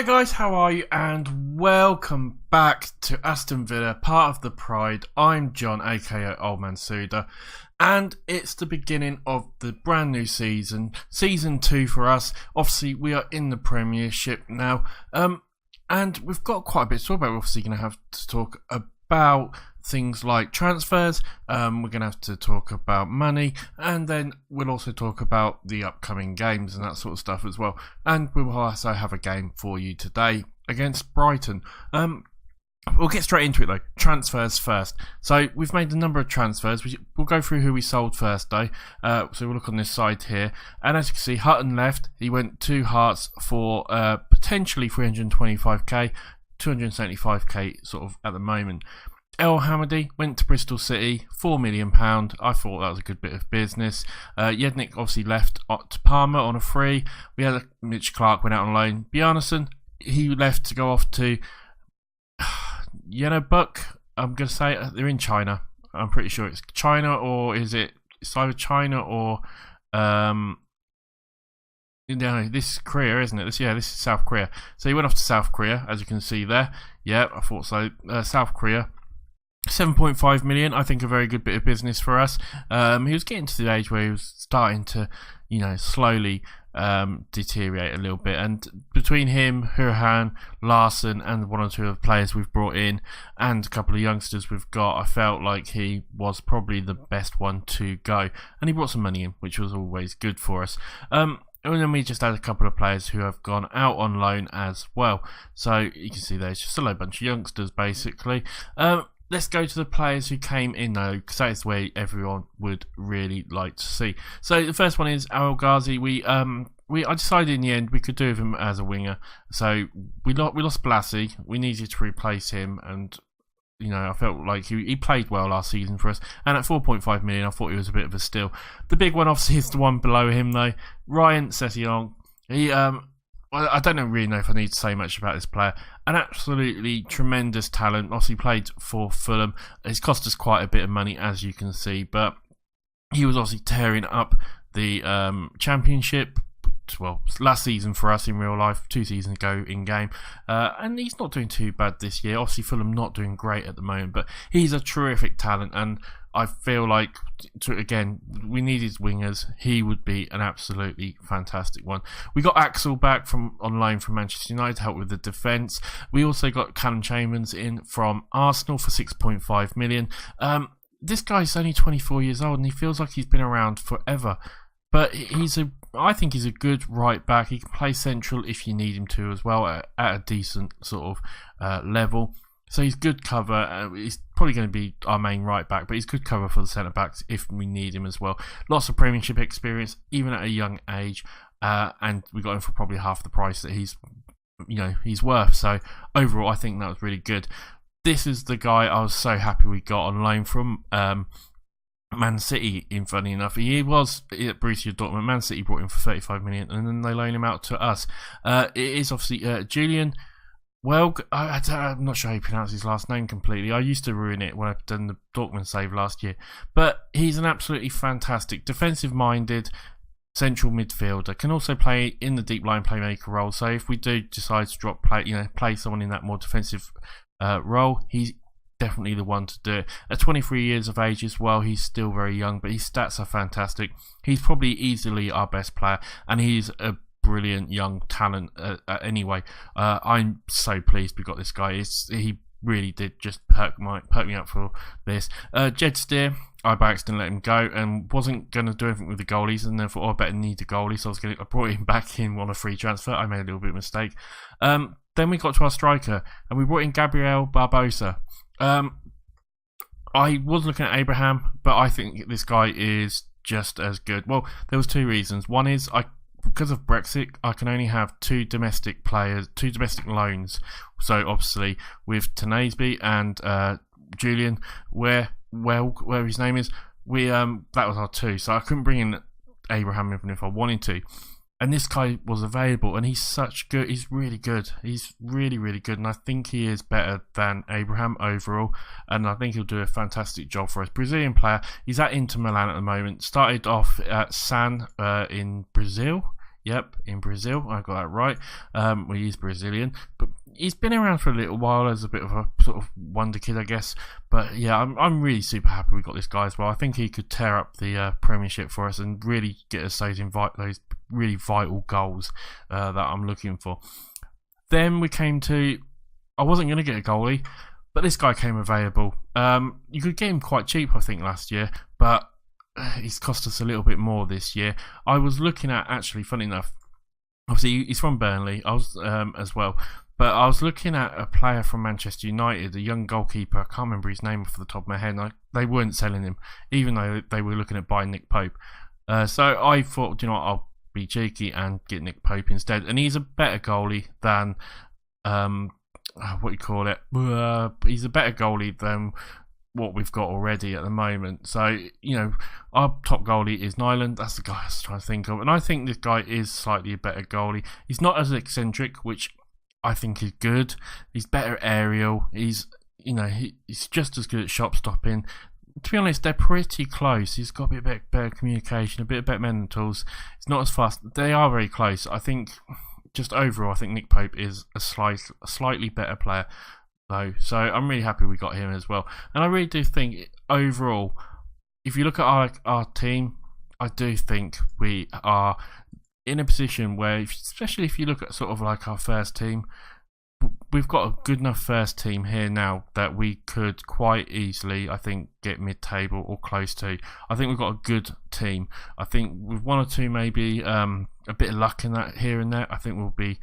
Hi guys, how are you? And welcome back to Aston Villa, part of the Pride. I'm John, aka Old Man Sudor, and it's the beginning of the brand new season, season 2 for us. Obviously, we are in the Premiership now, and we've got quite a bit to talk about. We're obviously going to have to talk about things like transfers, we're going to have to talk about money, and then we'll also talk about the upcoming games and that sort of stuff as well. And we will also have a game for you today against Brighton. We'll get straight into it though. Transfers first. So we've made a number of transfers. We'll go through who we sold first though. So we'll look on this side here, and as you can see, Hutton left. He went to Hearts for potentially 325k, 275k sort of at the moment. El Hamadi went to Bristol City, £4 million. I thought that was a good bit of business. Yednik obviously left to Parma on a free. We had Mitch Clark went out on loan. Bjarnason, he left to go off to Buck. I'm going to say they're in China. I'm pretty sure it's China, or is it? It's either China or no, this is Korea, isn't it? This is South Korea. So he went off to South Korea, as you can see there. Yeah, I thought so. South Korea. 7.5 million, I think a very good bit of business for us. He was getting to the age where he was starting to, slowly deteriorate a little bit. And between him, Hurhan, Larson, and one or two of the players we've brought in, and a couple of youngsters we've got, I felt like he was probably the best one to go. And he brought some money in, which was always good for us. And then we just had a couple of players who have gone out on loan as well. So you can see there's just a low bunch of youngsters, basically. Let's go to the players who came in though, because that is where everyone would really like to see. So the first one is Al Ghazi. I decided in the end we could do with him as a winger. So we lost Blassie. We needed to replace him, and I felt like he played well last season for us. And at 4.5 million, I thought he was a bit of a steal. The big one obviously is the one below him though, Ryan Sessegnon. I don't really know if I need to say much about this player. An absolutely tremendous talent. Obviously played for Fulham. It's cost us quite a bit of money, as you can see. But he was obviously tearing up the Championship. Well, last season for us in real life, 2 seasons ago in game. And he's not doing too bad this year. Obviously Fulham not doing great at the moment. But he's a terrific talent, and I feel like, again, we needed wingers. He would be an absolutely fantastic one. We got Axel back on loan from Manchester United to help with the defence. We also got Callum Chambers in from Arsenal for 6.5 million. This guy's only 24 years old, and he feels like he's been around forever. But I think he's a good right back. He can play central if you need him to as well, at a decent sort of level. So he's good cover. He's probably going to be our main right back, but he's good cover for the centre backs if we need him as well. Lots of Premiership experience, even at a young age, and we got him for probably half the price that he's worth. So overall, I think that was really good. This is the guy I was so happy we got on loan from Man City. Funny enough, he was at Borussia Dortmund. Man City brought him for 35 million, and then they loaned him out to us. It is obviously Julian. Well, I'm not sure how you pronounce his last name completely. I used to ruin it when I've done the Dortmund save last year. But he's an absolutely fantastic, defensive-minded central midfielder. Can also play in the deep line playmaker role. So if we do decide to play someone in that more defensive role, he's definitely the one to do it. At 23 years of age as well, he's still very young, but his stats are fantastic. He's probably easily our best player, and he's a brilliant young talent anyway. I'm so pleased we got this guy. He really did just perk me up for this. Jed Steer, I by accident let him go and wasn't going to do anything with the goalies, and then thought, I better need a goalie, so I brought him back in on a free transfer. I made a little bit of a mistake. Then we got to our striker, and we brought in Gabriel Barbosa. I was looking at Abraham, but I think this guy is just as good. Well, there was 2 reasons. One is because of Brexit, I can only have 2 domestic loans. So obviously with Tanasby and Julian, where his name is, that was our 2. So I couldn't bring in Abraham even if I wanted to. And this guy was available, and he's really good. He's really, really good, and I think he is better than Abraham overall, and I think he'll do a fantastic job for us. Brazilian player. He's at Inter Milan at the moment. Started off at San in Brazil. Yep, in Brazil. I got that right. Well, he's Brazilian, but he's been around for a little while as a bit of a sort of wonder kid, I guess. But yeah, I'm really super happy we got this guy as well. I think he could tear up the Premiership for us and really get us those really vital goals that I'm looking for. Then we came to, I wasn't going to get a goalie, but this guy came available. You could get him quite cheap, I think, last year, but he's cost us a little bit more this year. I was looking at, actually, funny enough, obviously he's from Burnley, I was as well, but I was looking at a player from Manchester United, a young goalkeeper. I can't remember his name off the top of my head. They weren't selling him, even though they were looking at buying Nick Pope. So I thought, you know what, I'll be cheeky and get Nick Pope instead. And he's a better goalie than what do you call it? He's a better goalie than what we've got already at the moment. So, you know, our top goalie is Nyland. That's the guy I was trying to think of. And I think this guy is slightly a better goalie. He's not as eccentric, which I think is good. He's better aerial. He's, you know, he's just as good at shot stopping. To be honest, they're pretty close. He's got a bit better communication, a bit better mentals. It's not as fast. They are very close. I think, just overall, I think Nick Pope is a slightly better player, though. So I'm really happy we got him as well. And I really do think, overall, if you look at our team, I do think we are in a position where, especially if you look at sort of like our first team, we've got a good enough first team here now that we could quite easily, I think, get mid-table or close to. I think we've got a good team. I think with one or two maybe a bit of luck in that here and there, I think we'll be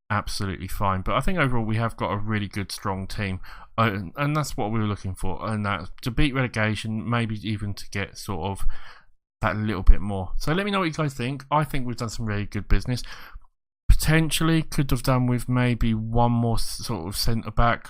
absolutely fine. But I think overall we have got a really good, strong team, and that's what we were looking for. And that to beat relegation, maybe even to get sort of that little bit more. So let me know what you guys think. I think we've done some really good business. Potentially could have done with maybe one more sort of centre back.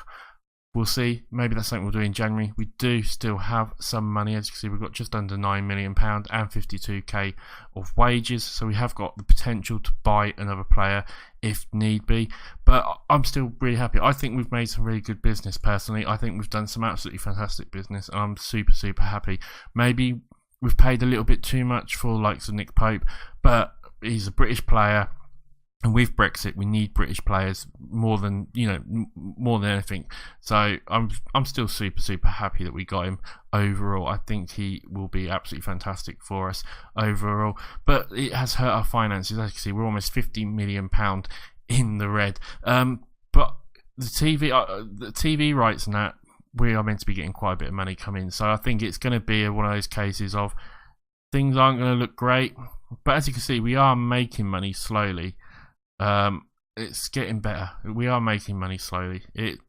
We'll see. Maybe that's something we'll do in January. We do still have some money. As you can see, we've got just under £9 million and 52k of wages. So we have got the potential to buy another player if need be. But I'm still really happy. I think we've made some really good business personally. I think we've done some absolutely fantastic business. And I'm super, super happy. Maybe we've paid a little bit too much for likes of Nick Pope. But he's a British player. And with Brexit, we need British players more than anything. So I'm still super, super happy that we got him overall. I think he will be absolutely fantastic for us overall. But it has hurt our finances. As you can see, we're almost £50 million in the red. But the TV rights and that, we are meant to be getting quite a bit of money coming. So I think it's going to be one of those cases of things aren't going to look great. But as you can see, we are making money slowly. It's getting better. We are making money slowly.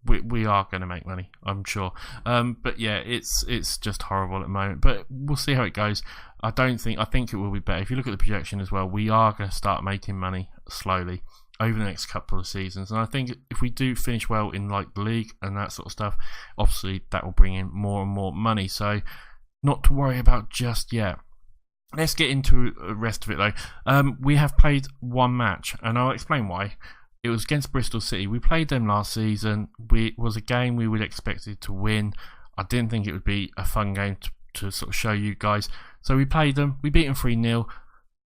We are going to make money, I'm sure. But yeah, it's just horrible at the moment. But we'll see how it goes. I think it will be better. If you look at the projection as well, we are going to start making money slowly over the next couple of seasons. And I think if we do finish well in like the league and that sort of stuff, obviously that will bring in more and more money. So not to worry about just yet. Let's get into the rest of it though. We have played one match, and I'll explain why. It was against Bristol City. We played them last season. It was a game we would expected to win. I didn't think it would be a fun game to sort of show you guys. So we played them. We beat them 3-0.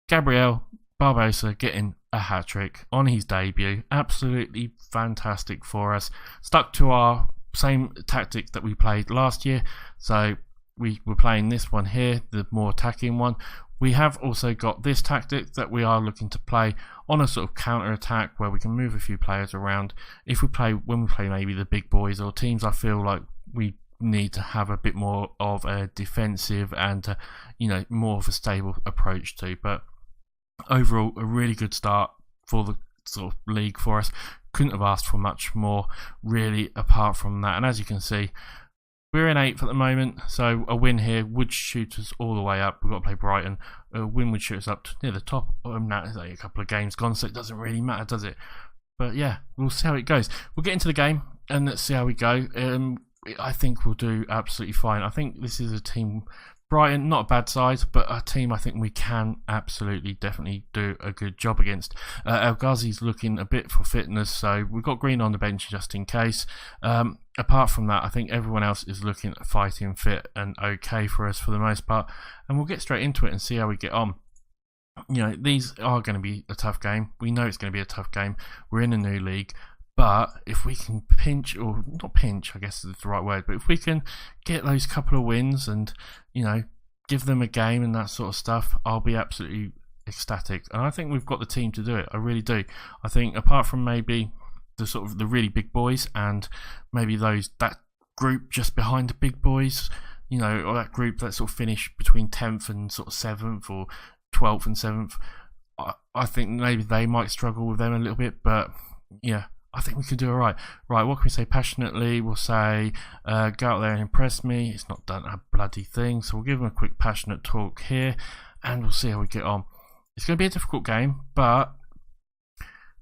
Gabriel Barbosa getting a hat-trick on his debut. Absolutely fantastic for us. Stuck to our same tactics that we played last year. So we were playing this one here, the more attacking one. We have also got this tactic that we are looking to play on a sort of counter-attack where we can move a few players around. When we play maybe the big boys or teams I feel like we need to have a bit more of a defensive and more of a stable approach to. But overall, a really good start for the sort of league for us. Couldn't have asked for much more really apart from that. And as you can see, we're in 8th at the moment, so a win here would shoot us all the way up. We've got to play Brighton. A win would shoot us up to near the top. That is like a couple of games gone, so it doesn't really matter, does it? But yeah, we'll see how it goes. We'll get into the game, and let's see how we go. I think we'll do absolutely fine. I think this is a team, Brighton, not a bad side, but a team I think we can absolutely, definitely do a good job against. El Ghazi's looking a bit for fitness, so we've got Green on the bench just in case. Apart from that, I think everyone else is looking fighting fit and okay for us for the most part. And we'll get straight into it and see how we get on. you know, these are going to be a tough game. We know it's going to be a tough game. We're in a new league. But if we can pinch, or not pinch, I guess is the right word, but if we can get those couple of wins and, you know, give them a game and that sort of stuff, I'll be absolutely ecstatic. And I think we've got the team to do it. I really do. I think apart from maybe the sort of the really big boys and maybe that group just behind the big boys, you know, or that group that sort of finish between 10th and sort of 7th or 12th and 7th, I think maybe they might struggle with them a little bit, but yeah, I think we can do all right. Right, what can we say passionately? We'll say, go out there and impress me. It's not done a bloody thing. So we'll give them a quick passionate talk here, and we'll see how we get on. It's going to be a difficult game, but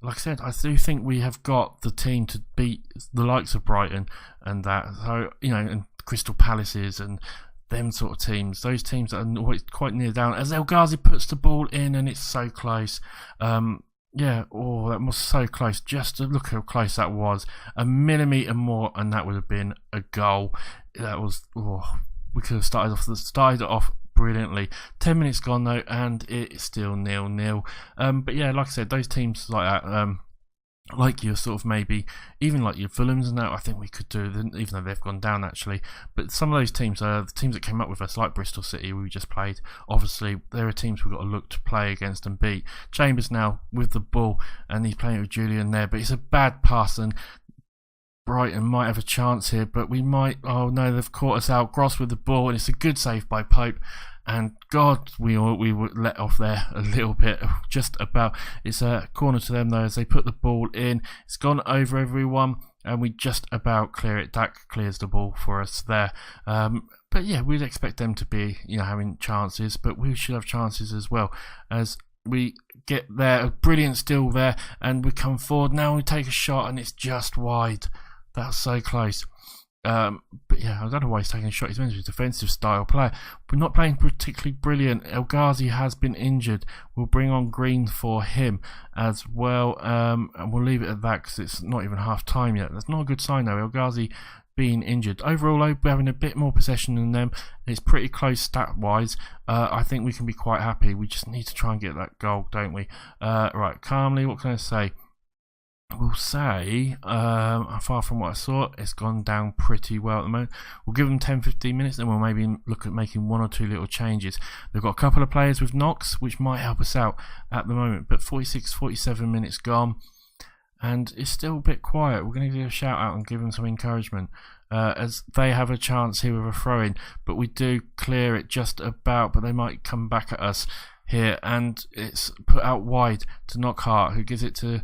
like I said, I do think we have got the team to beat the likes of Brighton and that. So, you know, and Crystal Palaces and them sort of teams. Those teams that are always quite near down. As El Ghazi puts the ball in, and it's so close. Yeah, oh, that was so close. Just to look how close that was. A millimetre more, and that would have been a goal. That was, we could have started off brilliantly. 10 minutes gone though, and it's still 0-0. But yeah, like I said, those teams like that, like your sort of maybe even like your Fulhams and that, I think we could do, even though they've gone down actually. But some of those teams are the teams that came up with us, like Bristol City we just played. Obviously there are teams we've got to look to play against and beat. Chambers now with the ball, and he's playing with Julian there, but it's a bad pass, and Brighton might have a chance here, but we might, oh no, they've caught us out. Gross with the ball, and it's a good save by Pope. And God, we were let off there a little bit, just about. It's a corner to them though, as they put the ball in. It's gone over everyone, and we just about clear it. Dak clears the ball for us there. But yeah, we'd expect them to be, you know, having chances, but we should have chances as well. As we get there, a brilliant steal there, and we come forward. Now we take a shot, and it's just wide. That's so close. But yeah, I don't know why he's taking a shot. He's meant to be a defensive style player. We're not playing particularly brilliant. El Ghazi has been injured. We'll bring on Green for him as well, and we'll leave it at that because it's not even half time yet. That's not a good sign though. El Ghazi being injured. Overall though, we're having a bit more possession than them. It's pretty close stat wise. I think we can be quite happy. We just need to try and get that goal, don't we? Right, calmly, what can I say? We'll say, far from what I saw, it's gone down pretty well at the moment. We'll give them 10-15 minutes, and we'll maybe look at making one or two little changes. They've got a couple of players with knocks, which might help us out at the moment, but 46-47 minutes gone, and it's still a bit quiet. We're going to give a shout out and give them some encouragement, as they have a chance here with a throw-in, but we do clear it just about, but they might come back at us here, and it's put out wide to Knockhart, who gives it to,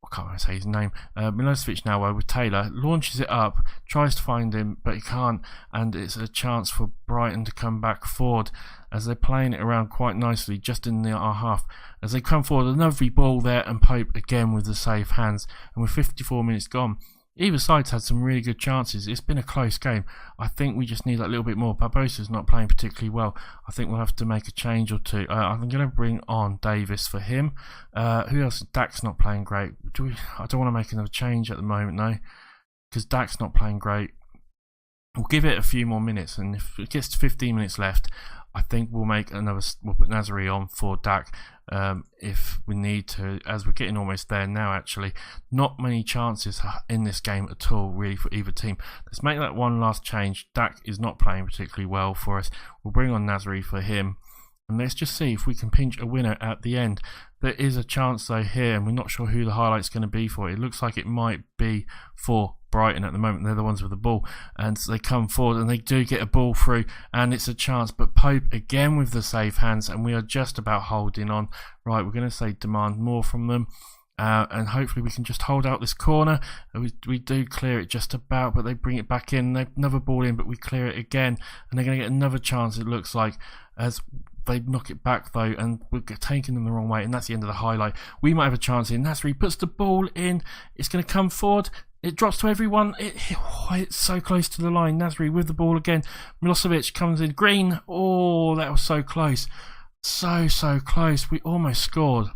I can't say his name, Milosevic now with Taylor, launches it up, tries to find him, but he can't, and it's a chance for Brighton to come back forward, as they're playing it around quite nicely just in our half. As they come forward, another ball there, and Pope again with the safe hands, and with 54 minutes gone. Either side's had some really good chances. It's been a close game. I think we just need that little bit more. Barbosa's not playing particularly well. I think we'll have to make a change or two. I'm going to bring on Davis for him. Who else? Dak's not playing great. I don't want to make another change at the moment, no, because Dak's not playing great. We'll give it a few more minutes, and if it gets to 15 minutes left, I think we'll make another. We'll put Nasri on for Dak if we need to, as we're getting almost there now. Actually, not many chances in this game at all, really, for either team. Let's make that one last change. Dak is not playing particularly well for us. We'll bring on Nasri for him, and let's just see if we can pinch a winner at the end. There is a chance though here, and we're not sure who the highlight's going to be for. It looks like it might be for Brighton at the moment. They're the ones with the ball, and so they come forward and they do get a ball through, and it's a chance, but Pope again with the safe hands, and we are just about holding on. Right, we're going to say demand more from them, and hopefully we can just hold out this corner. We do clear it just about, but they bring it back in. They another ball in, but we clear it again, and they're going to get another chance, it looks like, as they knock it back though, and we're taking them the wrong way, and that's the end of the highlight. We might have a chance here. Nasri puts the ball in. It's going to come forward. It drops to everyone. It's so close to the line. Nasri with the ball again. Milosevic comes in. Green. Oh, that was so close. So close. We almost scored.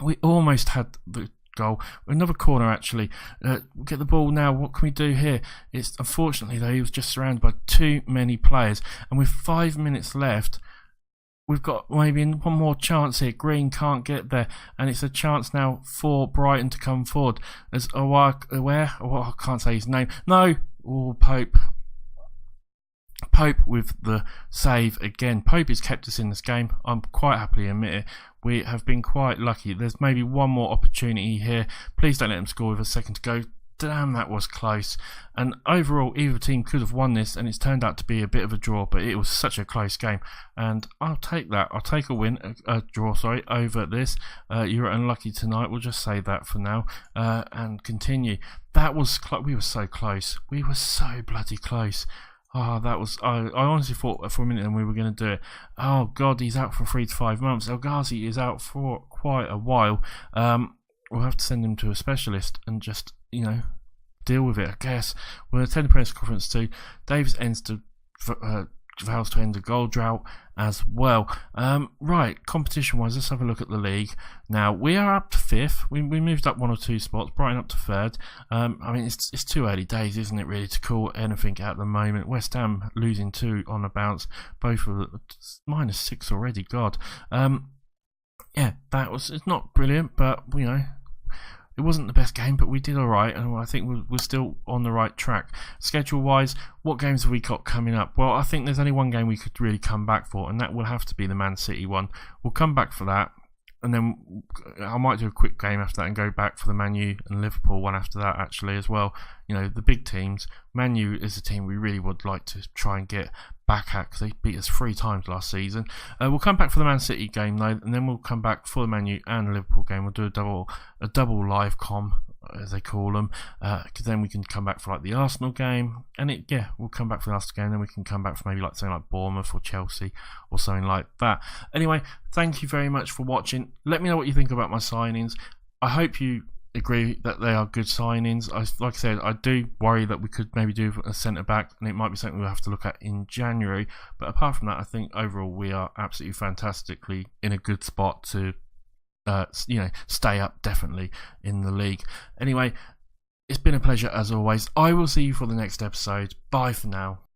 We almost had the goal. Another corner actually. We'll get the ball now. What can we do here? It's unfortunately though, he was just surrounded by too many players, and with 5 minutes left, we've got maybe one more chance here. Green can't get there, and it's a chance now for Brighton to come forward. As where? Oh, I can't say his name. No, Pope. Pope with the save again. Pope has kept us in this game. I'm quite happily admit it. We have been quite lucky. There's maybe one more opportunity here. Please don't let them score with a second to go. Damn, that was close. And overall, either team could have won this, and it's turned out to be a bit of a draw, but it was such a close game. And I'll take that. I'll take a win, a draw, sorry, over this. You're unlucky tonight. We'll just say that for now and continue. That was we were so close. We were so bloody close. Oh, that was... I honestly thought for a minute then we were going to do it. Oh, God, he's out for 3 to 5 months. El Ghazi is out for quite a while. We'll have to send him to a specialist and just, you know, deal with it, I guess. We'll attend the press conference too. Davis vows to end the goal drought as well. Right, competition-wise, let's have a look at the league. Now, we are up to 5th. We moved up 1 or 2 spots. Brighton up to 3rd. I mean, it's too early days, isn't it, really, to call anything at the moment. West Ham losing 2 on a bounce. Both of -6 already, God. Yeah, it's not brilliant, but, you know, it wasn't the best game, but we did alright, and I think we're still on the right track. Schedule-wise, what games have we got coming up? Well, I think there's only one game we could really come back for, and that will have to be the Man City one. We'll come back for that, and then I might do a quick game after that and go back for the Man U and Liverpool one after that, actually, as well. You know, the big teams. Man U is a team we really would like to try and get back at, because they beat us 3 times last season. We'll come back for the Man City game though, and then we'll come back for the Man U and the Liverpool game. We'll do a double live com, as they call them, because then we can come back for like the Arsenal game, and we'll come back for the Arsenal game, and then we can come back for maybe like something like Bournemouth or Chelsea or something like that. Anyway, thank you very much for watching. Let me know what you think about my signings. I hope you agree that they are good signings. Like I said, I do worry that we could maybe do a centre back, and it might be something we'll have to look at in January. But apart from that, I think overall we are absolutely fantastically in a good spot to, you know, stay up definitely in the league. Anyway, it's been a pleasure as always. I will see you for the next episode. Bye for now.